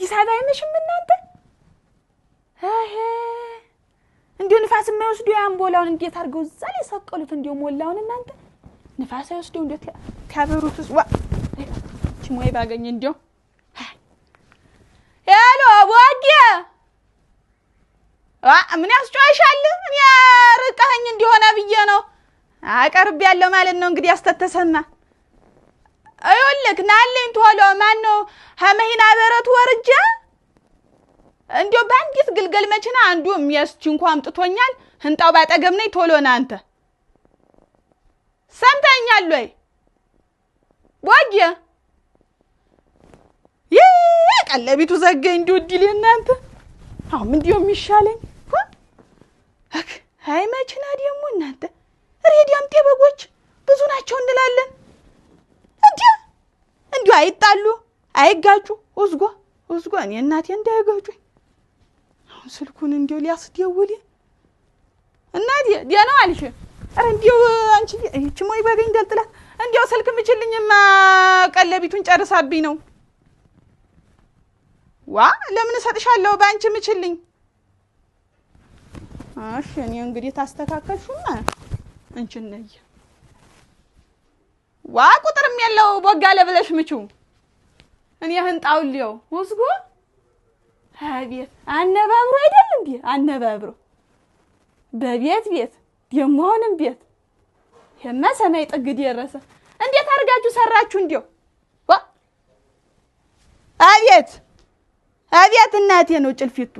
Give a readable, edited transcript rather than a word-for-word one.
አዲስ አበባ አይመሽም እናንተ አሄ እንዴ ንፋስ የማይወስዱ ያምቦላውን እንዴት አድርገው እዛ ላይ ሰቀሉት እንዴ ሞላውን እናንተ ንፋስ አይወስደው እንዴት ያበሩትስ ዋ ችሞይ ባገኝ እንዴ ሄሎ ወጌ ምን ያስጫዋሻል ምን ያርቀኝ እንዲሆነ ብዬ ነው አቀርብ ያለው ማለት ነው እንግዲህ አስተተሰማ አይወልክ ናለኝ ቶሎ ማን ነው ሀመሂና በረቱ ወርጃ እንዴው ባንዲት ግልገል መችና አንዱ የሚያስቺ እንኳን አምጥቶኛል ህንጣው ባጠገብ ነኝ ቶሎ ናንተ ሰምተኛል ወይ ወጌ ቀለቢቱ ዘገኝ እንዲው ዲል እናንተ አሁን እንዲው የሚሻለኝ ሃይ መችና ደግሞ እናንተ ሬዲያምጤ በጎች ብዙ ናቸው እንላለን እንዲው አይጣሉ አይጋጩ ወዝጎ እኔ እናቴ እንዳይጋጩ አሁን ስልኩን እንዲው ሊያስደውል እናቴ ዲያና አልሽ አረ እንዲው አንቺ እቺ ሞይ ባገኝ እንዳልጥላት እንዲው ስልክ ምችልኝማ ቀለቢቱን ጨርሳብኝ ነው ዋ ለምን ሰጥሻለሁ ባንቺ ምችልኝ እሺ እኔ እንግዲህ ታስተካከልሽና አንቺ ነይ ዋ ቁጥርም ያለው ቦጋለ ብለሽ ምቹ እኔ ህንጣውልየው ወስጎ አቤት አነባብሮ አይደል እንዴ አነባብሮ በቤት ደሞንም ቤት የማሰማይ ጥግ ደረሰ እንዴት አርጋችሁ ሰራችሁ እንዴው ዋ አቤት እናቴ ነው ጭልፊቱ